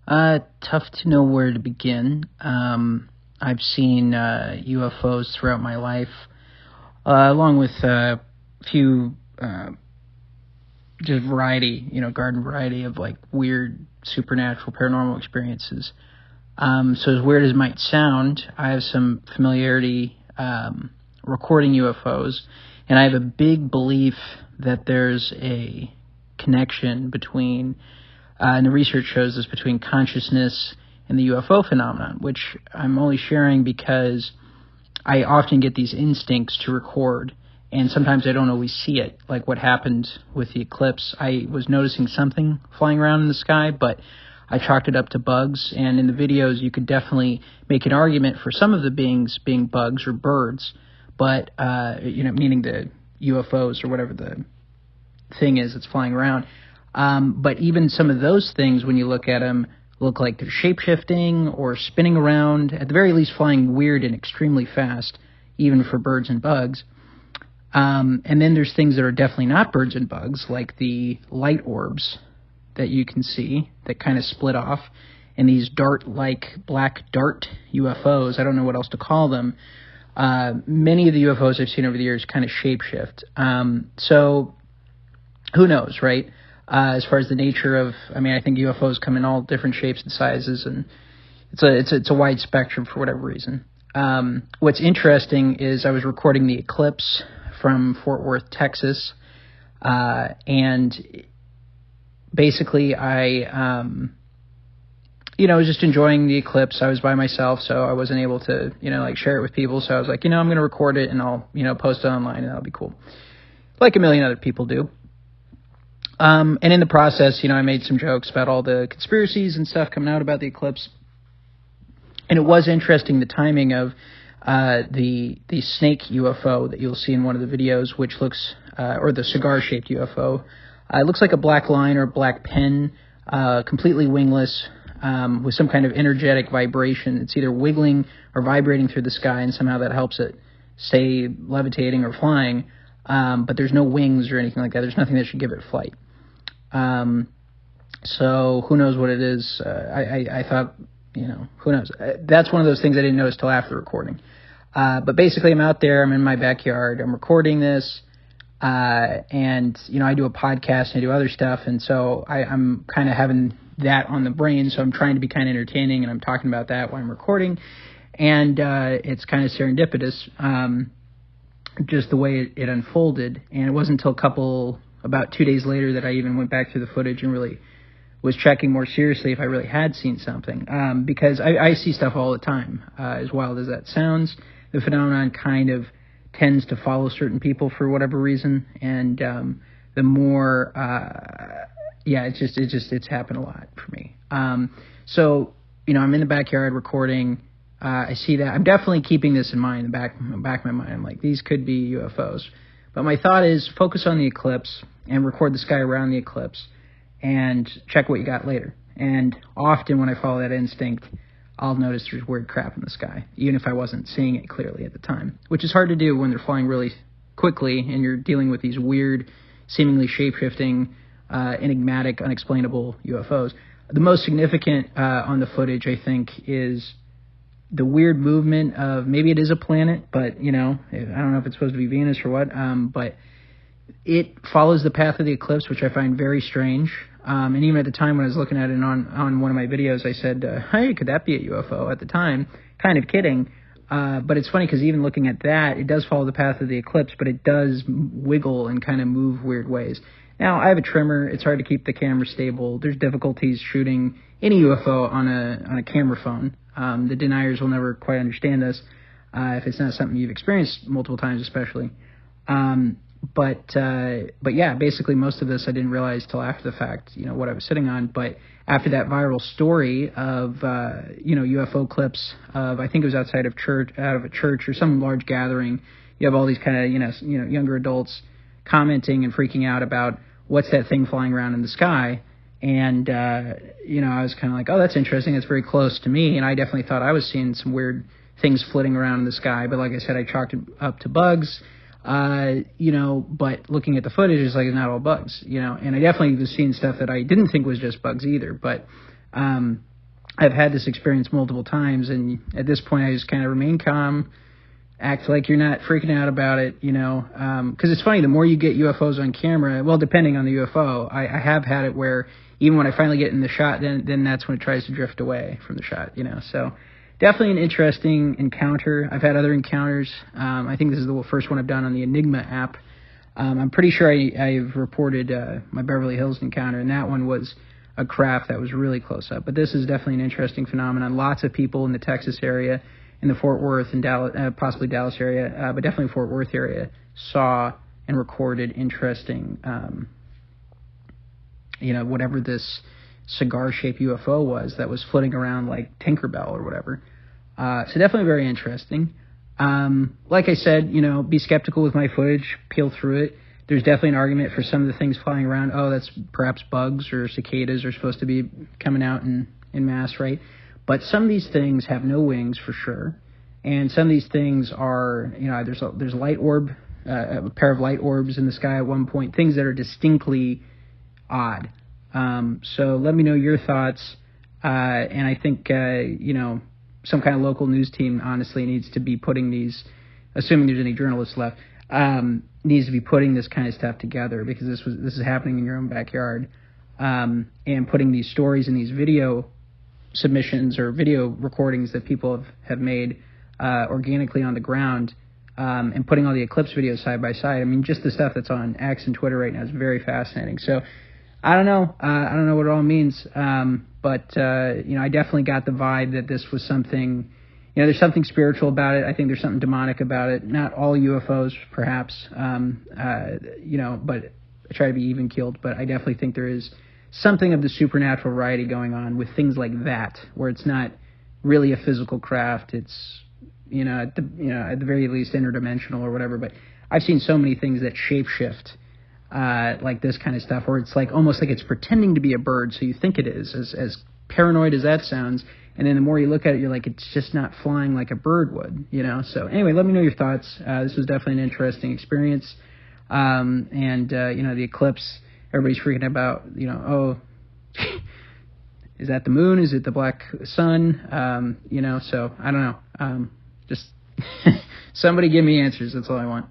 Tough to know where to begin. I've seen UFOs throughout my life, along with a few just garden variety of like weird supernatural paranormal experiences. So as weird as it might sound, I have some familiarity recording UFOs, and I have a big belief that there's a connection between, and the research shows this, between consciousness and the UFO phenomenon, which I'm only sharing because I often get these instincts to record, and sometimes I don't always see it, like what happened with the eclipse. I was noticing something flying around in the sky, but I chalked it up to bugs, and in the videos you could definitely make an argument for some of the beings being bugs or birds, but, meaning the UFOs or whatever the thing is that's flying around. But even some of those things, when you look at them, look like they're shape-shifting or spinning around, at the very least flying weird and extremely fast, even for birds and bugs. And then there's things that are definitely not birds and bugs, like the light orbs that you can see that kind of split off, and these dart-like black dart UFOs. I don't know what else to call them. Many of the UFOs I've seen over the years kind of shape-shift. So who knows, right? As far as the nature of, I think UFOs come in all different shapes and sizes, and it's a wide spectrum for whatever reason. What's interesting is I was recording the eclipse from Fort Worth, Texas, and basically I was just enjoying the eclipse. I was by myself, so I wasn't able to, share it with people. So I was like, I'm going to record it and I'll, post it online, and that'll be cool. Like a million other people do. And in the process, I made some jokes about all the conspiracies and stuff coming out about the eclipse. And it was interesting, the timing of the snake UFO that you'll see in one of the videos, which looks, or the cigar-shaped UFO. It looks like a black line or a black pen, completely wingless, with some kind of energetic vibration. It's either wiggling or vibrating through the sky, and somehow that helps it stay levitating or flying. But there's no wings or anything like that. There's nothing that should give it flight. So who knows what it is? I thought, who knows? That's one of those things I didn't notice till after recording. But basically I'm out there, I'm in my backyard, I'm recording this, and, I do a podcast and I do other stuff. And so I'm kind of having that on the brain. So I'm trying to be kind of entertaining, and I'm talking about that while I'm recording. And, it's kind of serendipitous. Just the way it unfolded. And it wasn't until about 2 days later that I even went back through the footage and really was checking more seriously if I really had seen something. Because I see stuff all the time. As wild as that sounds, the phenomenon kind of tends to follow certain people for whatever reason. And the more, it's happened a lot for me. So, I'm in the backyard recording. I see that. I'm definitely keeping this in mind, in the back of my mind. I'm like, these could be UFOs. But my thought is focus on the eclipse and record the sky around the eclipse and check what you got later. And often when I follow that instinct, I'll notice there's weird crap in the sky, even if I wasn't seeing it clearly at the time, which is hard to do when they're flying really quickly and you're dealing with these weird, seemingly shape-shifting, enigmatic, unexplainable UFOs. The most significant on the footage, I think, is the weird movement of, maybe it is a planet, but, I don't know if it's supposed to be Venus or what, but it follows the path of the eclipse, which I find very strange. And even at the time when I was looking at it on one of my videos, I said, hey, could that be a UFO at the time? Kind of kidding. But it's funny because even looking at that, it does follow the path of the eclipse, but it does wiggle and kind of move weird ways. Now, I have a trimmer. It's hard to keep the camera stable. There's difficulties shooting any UFO on a camera phone. The deniers will never quite understand this if it's not something you've experienced multiple times, especially. But yeah, basically most of this I didn't realize till after the fact, what I was sitting on. But after that viral story of, UFO clips of, I think it was out of a church or some large gathering, you have all these kind of, younger adults commenting and freaking out about what's that thing flying around in the sky. And, I was kind of like, oh, that's interesting. It's very close to me. And I definitely thought I was seeing some weird things flitting around in the sky. But like I said, I chalked it up to bugs, but looking at the footage, it's like it's not all bugs, and I definitely was seeing stuff that I didn't think was just bugs either. But I've had this experience multiple times, and at this point I just kind of remain calm, act like you're not freaking out about it, you know, because it's funny, the more you get UFOs on camera, well, depending on the UFO, I have had it where even when I finally get in the shot, then that's when it tries to drift away from the shot, you know, so definitely an interesting encounter. I've had other encounters. I think this is the first one I've done on the Enigma app. I'm pretty sure I've reported my Beverly Hills encounter, and that one was a craft that was really close up. But this is definitely an interesting phenomenon. Lots of people in the Texas area, in the Fort Worth and Dallas, possibly Dallas area, but definitely Fort Worth area, saw and recorded interesting, you know, whatever this cigar-shaped UFO was that was floating around like Tinkerbell or whatever. So definitely very interesting. Like I said, you know, be skeptical with my footage, peel through it. There's definitely an argument for some of the things flying around. Oh, that's perhaps bugs or cicadas are supposed to be coming out in mass, right? But some of these things have no wings for sure. And some of these things are, you know, there's a light orb, a pair of light orbs in the sky at one point, things that are distinctly odd. So let me know your thoughts. And I think, you know, some kind of local news team honestly needs to be putting these, assuming there's any journalists left, needs to be putting this kind of stuff together, because this is happening in your own backyard, and putting these stories and these video submissions or video recordings that people have made organically on the ground, and putting all the Eclipse videos side by side. I mean, just the stuff that's on X and Twitter right now is very fascinating. So I don't know what it all means, but you know, I definitely got the vibe that this was something. You know, there's something spiritual about it. I think there's something demonic about it. Not all UFOs, perhaps, you know, but I try to be even-keeled. But I definitely think there is something of the supernatural variety going on with things like that, where it's not really a physical craft. It's, you know, at the very least interdimensional or whatever. But I've seen so many things that shapeshift, like this kind of stuff, where it's like almost like it's pretending to be a bird, so you think it is, as paranoid as that sounds. And then the more you look at it, you're like, it's just not flying like a bird would, you know? So anyway, let me know your thoughts. This was definitely an interesting experience. And, you know, the eclipse, everybody's freaking about, you know, oh, is that the moon? Is it the black sun? You know, so I don't know. Just somebody give me answers. That's all I want.